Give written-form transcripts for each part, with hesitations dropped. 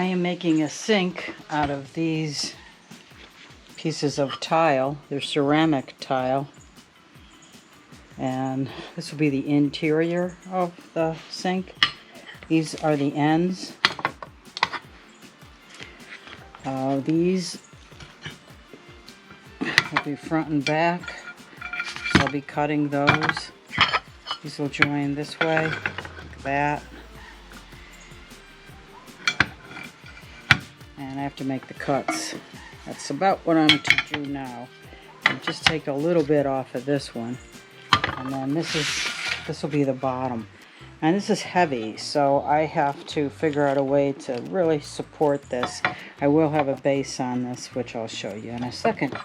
I am making a sink out of these pieces of tile. They're ceramic tile. And this will be the interior of the sink. These are the ends. These will be front and back. So I'll be cutting those. These will join this way, like that. And I have to make the cuts. That's about what I'm to do now. I'll just take a little bit off of this one. And then this will be the bottom. And this is heavy, so I have to figure out a way to really support this. I will have a base on this, which I'll show you in a second.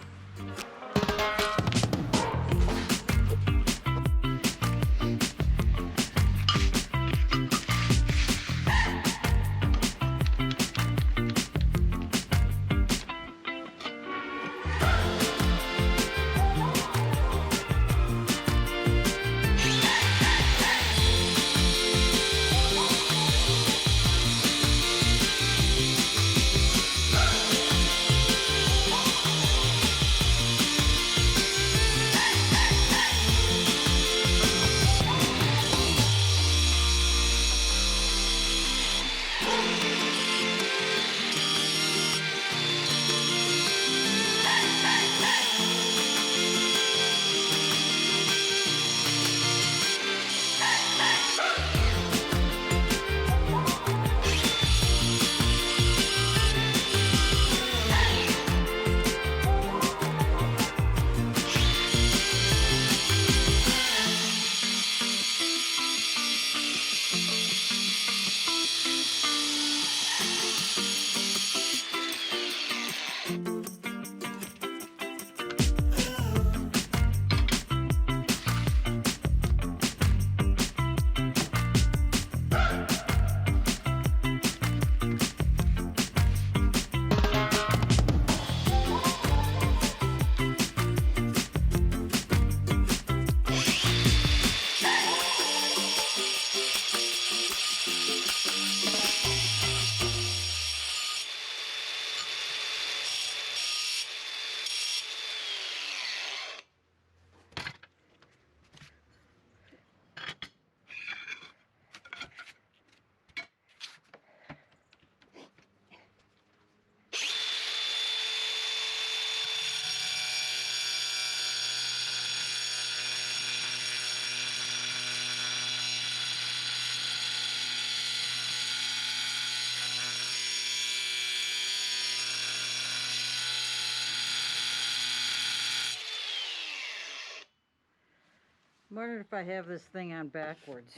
I'm wondering if I have this thing on backwards.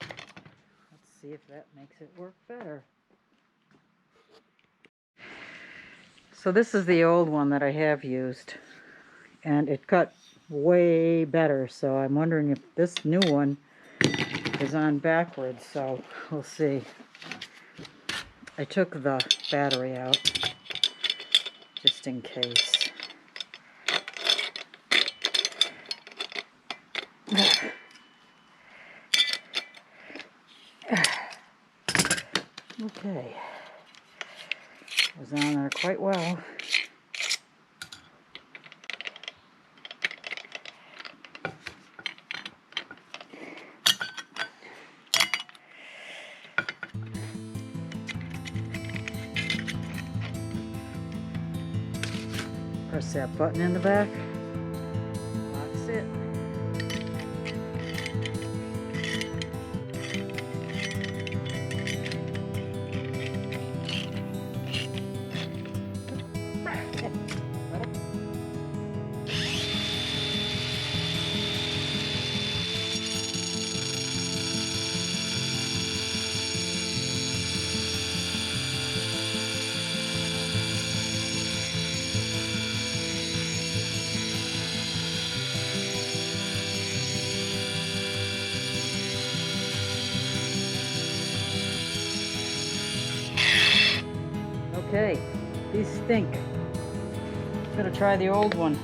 Let's see if that makes it work better. So this is the old one that I have used, and it cut way better, so I'm wondering if this new one is on backwards, so we'll see. I took the battery out just in case. Okay, it was on there quite well. Press that button in the back. Locks it. Okay, these stink. I'm gonna try the old one.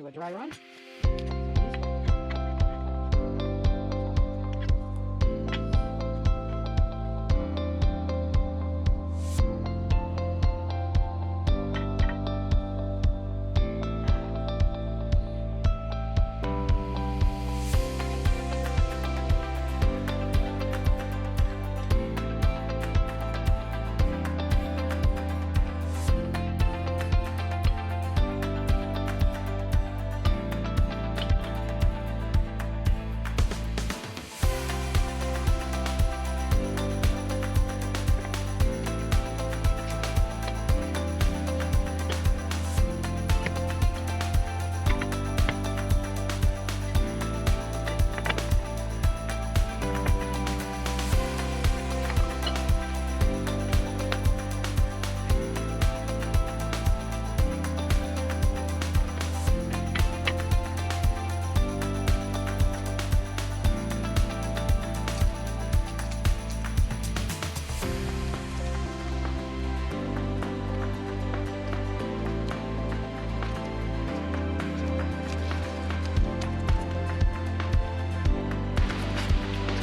to a dry run.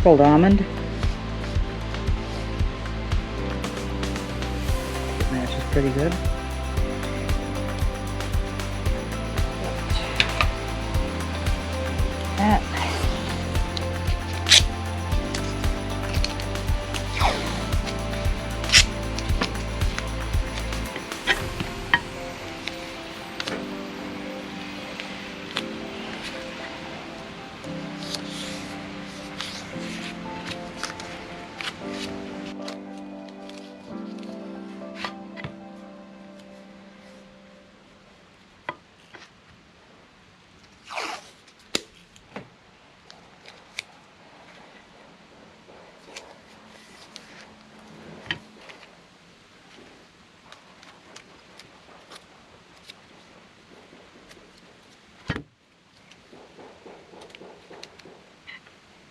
Called almond. It matches pretty good. That.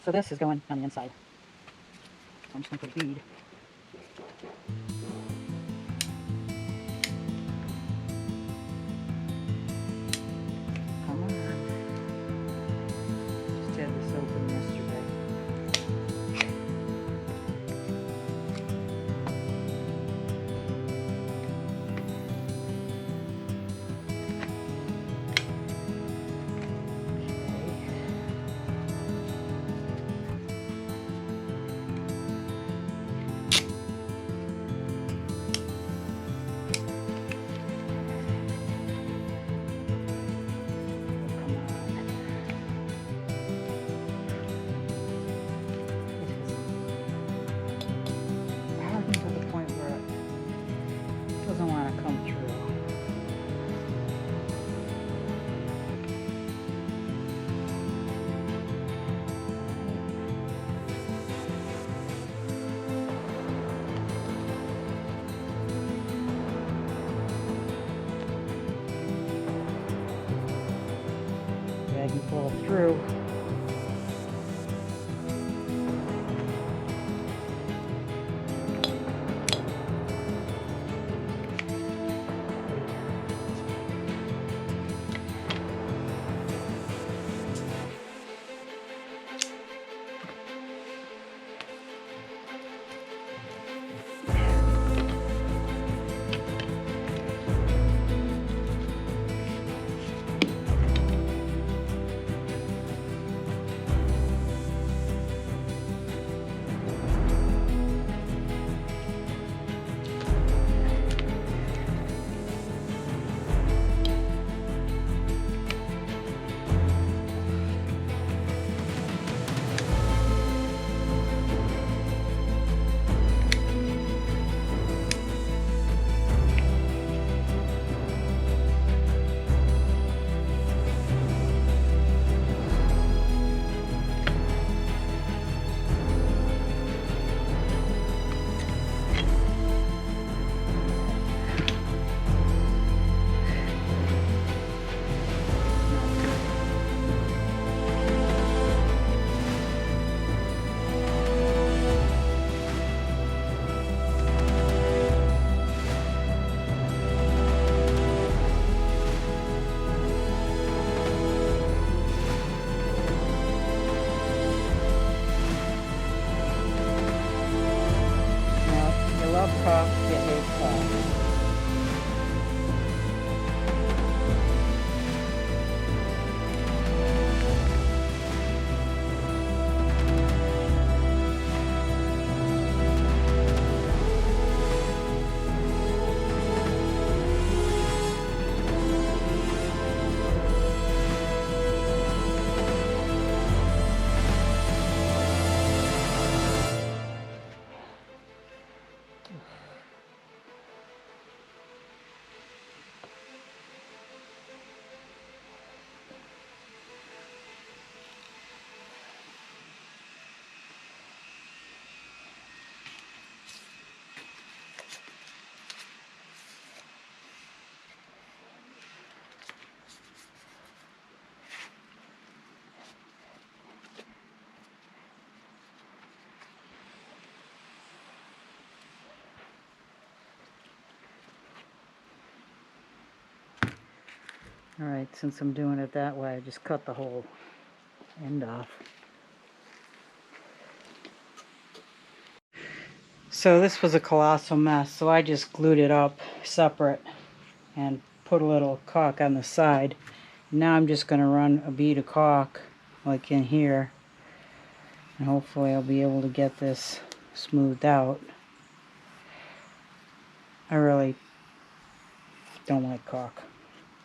So this is going on the inside. So I'm just going to put a bead. Come on. Just had this open yesterday. Doesn't want to come through. Drag and pull through. Alright, since I'm doing it that way, I just cut the whole end off. So this was a colossal mess, so I just glued it up separate and put a little caulk on the side. Now I'm just going to run a bead of caulk like in here, and hopefully I'll be able to get this smoothed out. I really don't like caulk.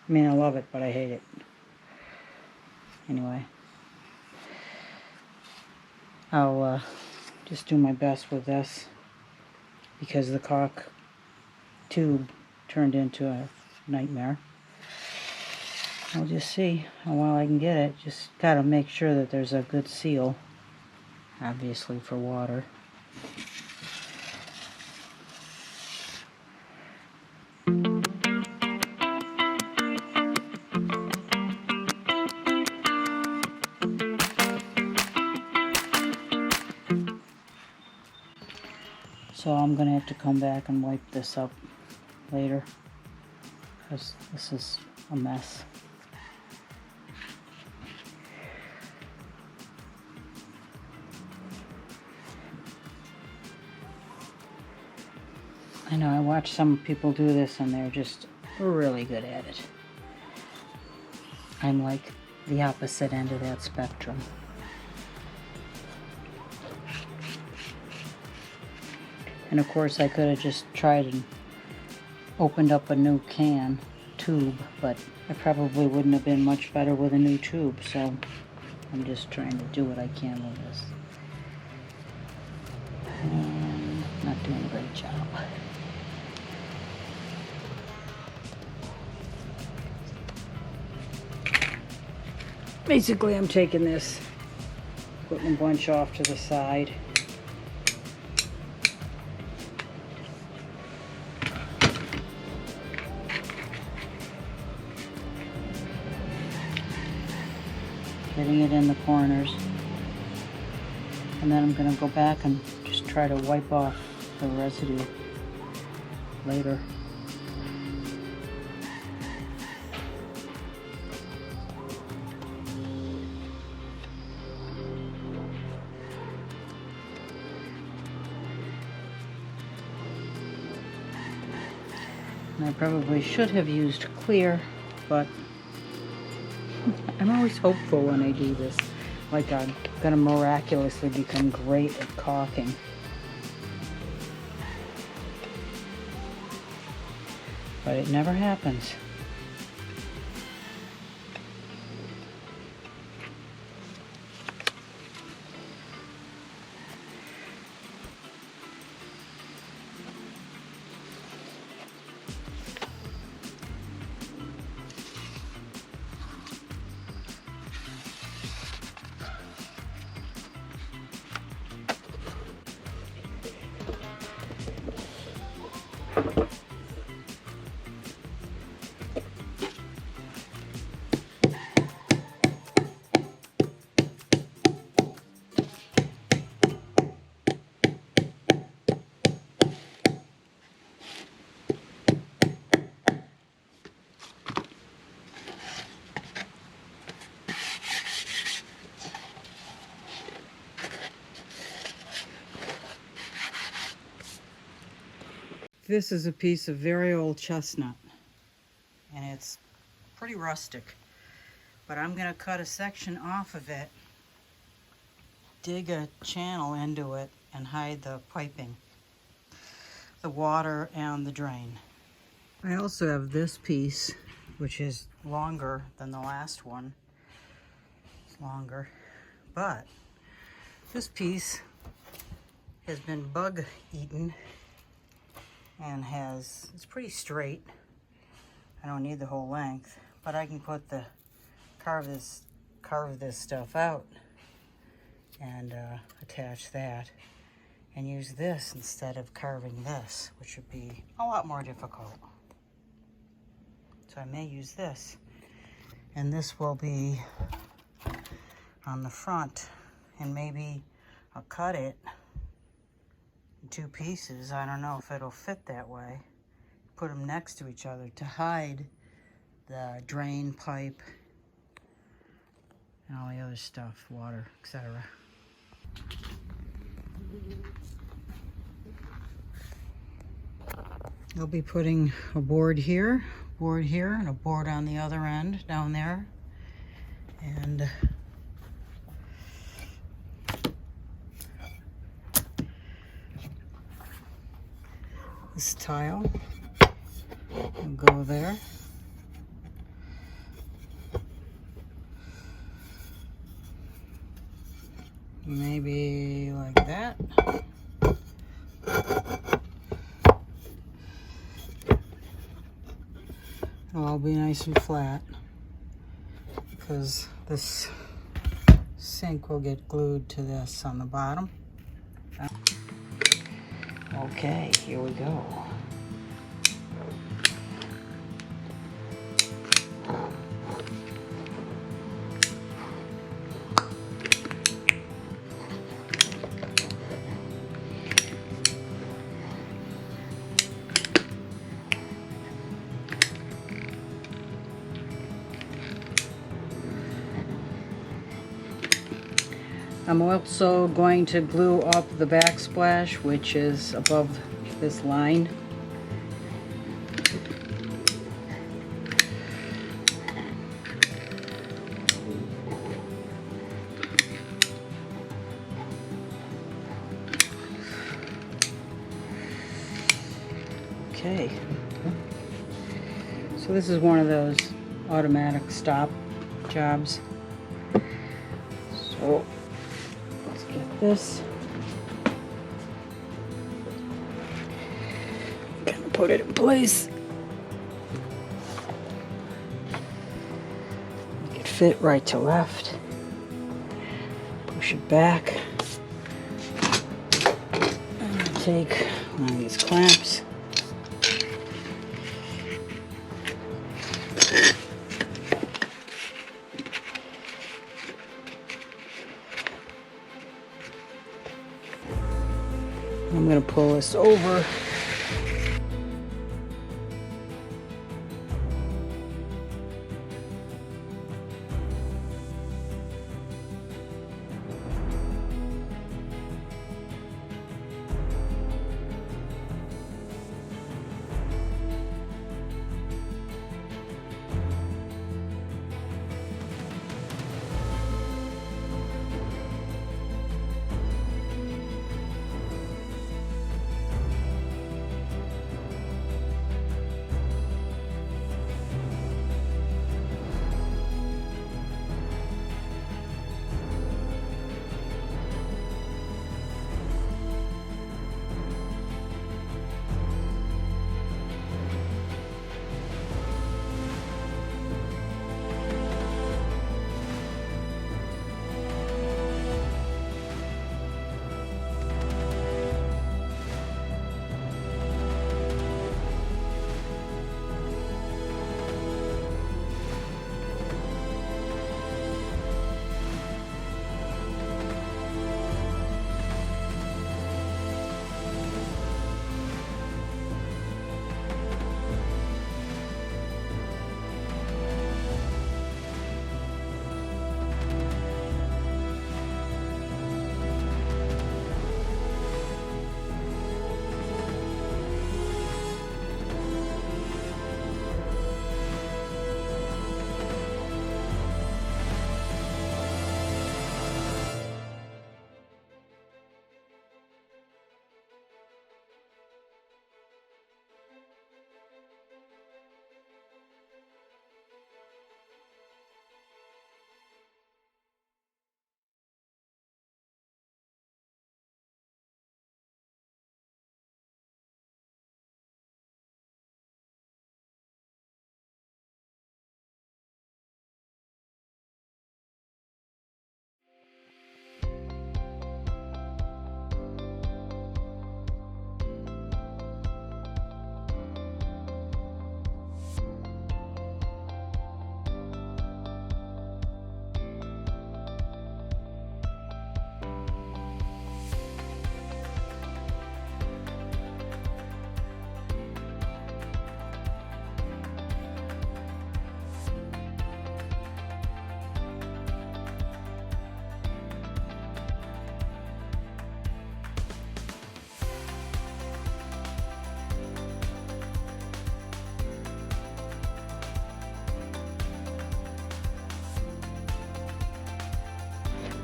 I mean, I love it, but I hate it. Anyway, I'll just do my best with this, because the caulk tube turned into a nightmare. I'll just see how well I can get it. Just gotta make sure that there's a good seal, obviously, for water. So I'm gonna have to come back and wipe this up later, because this is a mess. I know, I watch some people do this and they're just really good at it. I'm like the opposite end of that spectrum. And of course I could have just tried and opened up a new tube, but I probably wouldn't have been much better with a new tube, so I'm just trying to do what I can with this. And not doing a great job. Basically, I'm taking this, putting a bunch off to the side. Getting it in the corners. And then I'm going to go back and just try to wipe off the residue later. And I probably should have used clear, but I'm always hopeful when I do this. Like I'm gonna miraculously become great at caulking. But it never happens. This is a piece of very old chestnut, and it's pretty rustic, but I'm going to cut a section off of it, dig a channel into it, and hide the piping, the water, and the drain. I also have this piece, which is longer than the last one. It's longer, but this piece has been bug eaten and it's pretty straight. I don't need the whole length, but I can put carve this stuff out and attach that and use this instead of carving this, which would be a lot more difficult. So I may use this, and this will be on the front, and maybe I'll cut it in two pieces. I don't know if it'll fit that way. Put them next to each other to hide the drain pipe, and all the other stuff, water, etc. I'll be putting a board here, and a board on the other end down there. And this tile will go there. Maybe like that. It'll all be nice and flat because this sink will get glued to this on the bottom. Okay, here we go. I'm also going to glue up the backsplash, which is above this line. Okay. So this is one of those automatic stop jobs. So let's get this. Gonna put it in place. Make it fit right to left. Push it back. And take one of these clamps. I'm going to pull this over.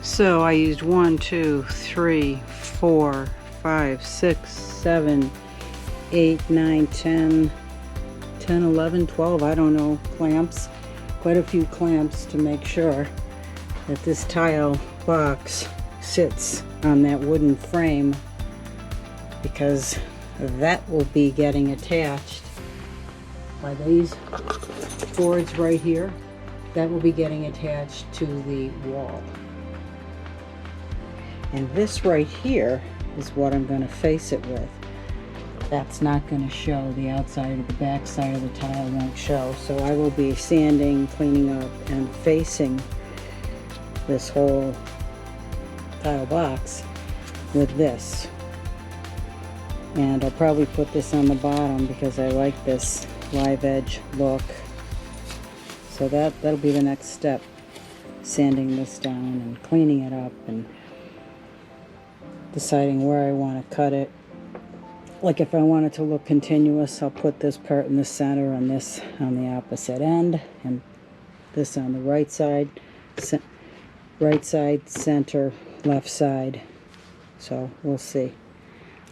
So I used 1, 2, 3, 4, 5, 6, 7, 8, 9, 10, 10, 11, 12, I don't know, clamps. Quite a few clamps to make sure that this tile box sits on that wooden frame, because that will be getting attached by these boards right here. That will be getting attached to the wall. And this right here is what I'm going to face it with. That's not going to show. The outside or the back side of the tile won't show. So I will be sanding, cleaning up, and facing this whole tile box with this. And I'll probably put this on the bottom because I like this live edge look. So that'll be the next step. Sanding this down and cleaning it up and deciding where I want to cut it. Like if I want it to look continuous, I'll put this part in the center and this on the opposite end, and this on the right side, center, left side. So we'll see.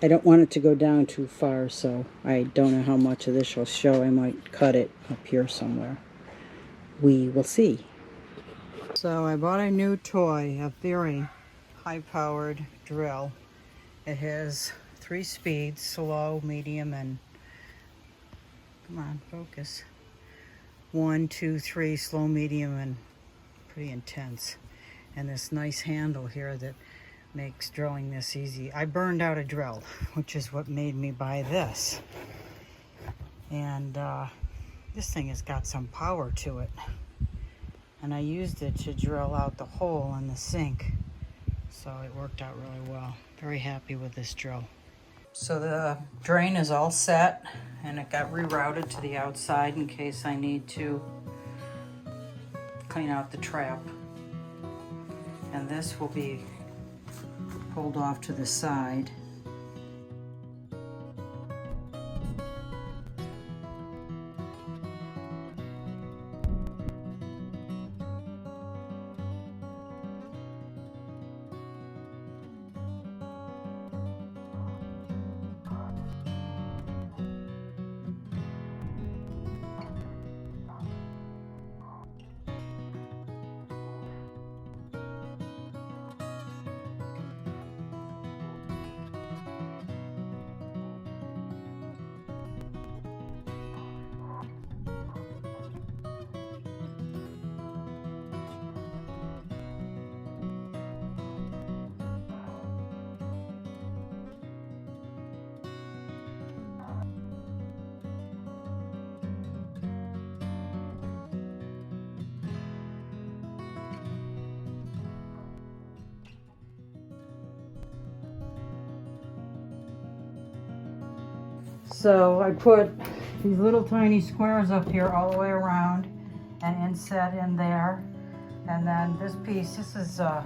I don't want it to go down too far, so I don't know how much of this will show. I might cut it up here somewhere. We will see. So I bought a new toy, a very high-powered drill. It has 3 speeds, slow, medium, and come on, focus. 1, 2, 3, slow, medium, and pretty intense. And this nice handle here that makes drilling this easy. I burned out a drill, which is what made me buy this. And this thing has got some power to it. And I used it to drill out the hole in the sink. So it worked out really well. Very happy with this drill. So the drain is all set, and it got rerouted to the outside in case I need to clean out the trap. And this will be pulled off to the side. So I put these little tiny squares up here all the way around and inset in there. And then this piece, this is, I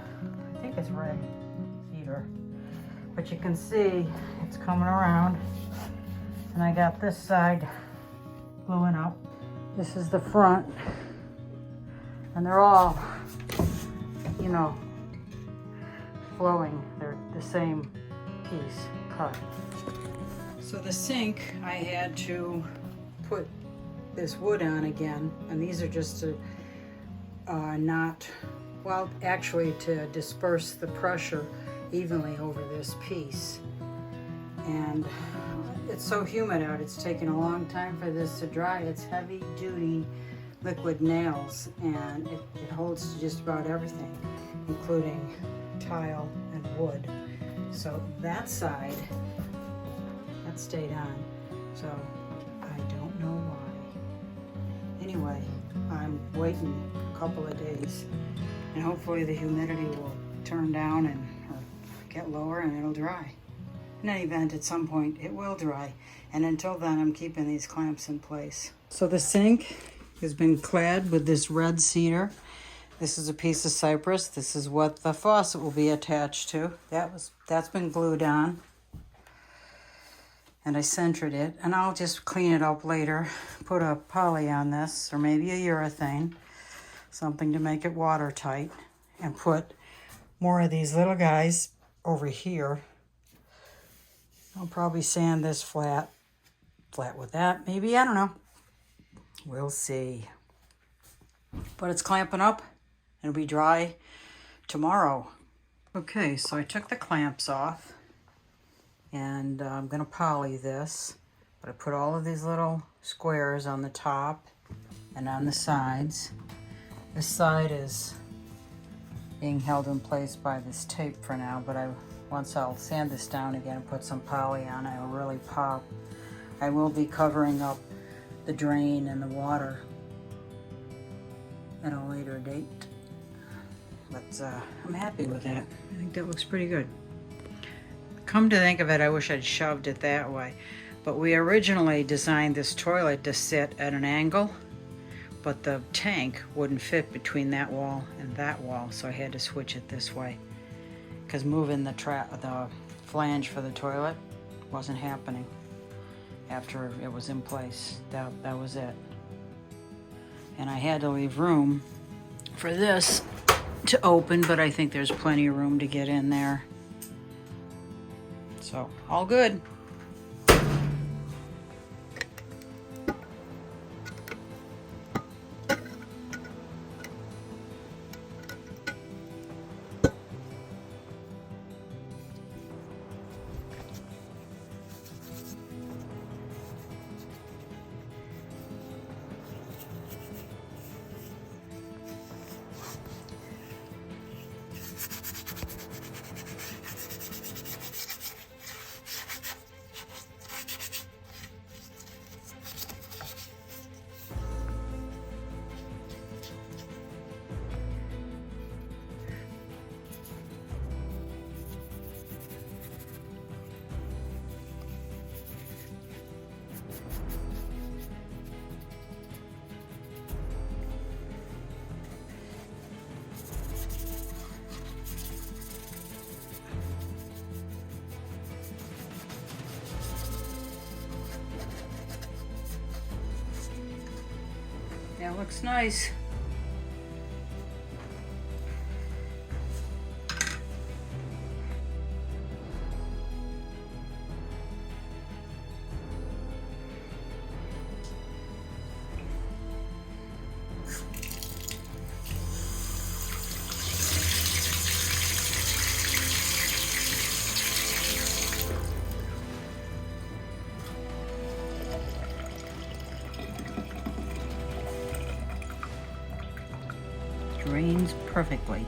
think it's red cedar, but you can see it's coming around. And I got this side gluing up. This is the front. And they're all, you know, flowing. They're the same piece cut. So the sink, I had to put this wood on again, and these are just to actually to disperse the pressure evenly over this piece. And it's so humid out, it's taken a long time for this to dry. It's heavy duty liquid nails, and it holds to just about everything, including tile and wood. So that side, that stayed on, so I don't know why. Anyway, I'm waiting a couple of days, and hopefully the humidity will turn down and get lower and it'll dry. In any event, at some point it will dry, and until then I'm keeping these clamps in place. So the sink has been clad with this red cedar. This is a piece of cypress. This is what the faucet will be attached to. That's been glued on. And I centered it, and I'll just clean it up later, put a poly on this, or maybe a urethane, something to make it watertight, and put more of these little guys over here. I'll probably sand this flat with that. Maybe, I don't know. We'll see. But it's clamping up. It'll be dry tomorrow. Okay, so I took the clamps off. And I'm going to poly this. But I put all of these little squares on the top and on the sides. This side is being held in place by this tape for now, but once I'll sand this down again and put some poly on it, it'll really pop. I will be covering up the drain and the water at a later date. But I'm happy with that. I think that looks pretty good. Come to think of it, I wish I'd shoved it that way. But we originally designed this toilet to sit at an angle, but the tank wouldn't fit between that wall and that wall, so I had to switch it this way. Because moving the flange for the toilet wasn't happening after it was in place. That was it. And I had to leave room for this to open, but I think there's plenty of room to get in there. So, all good. That looks nice. Drains perfectly.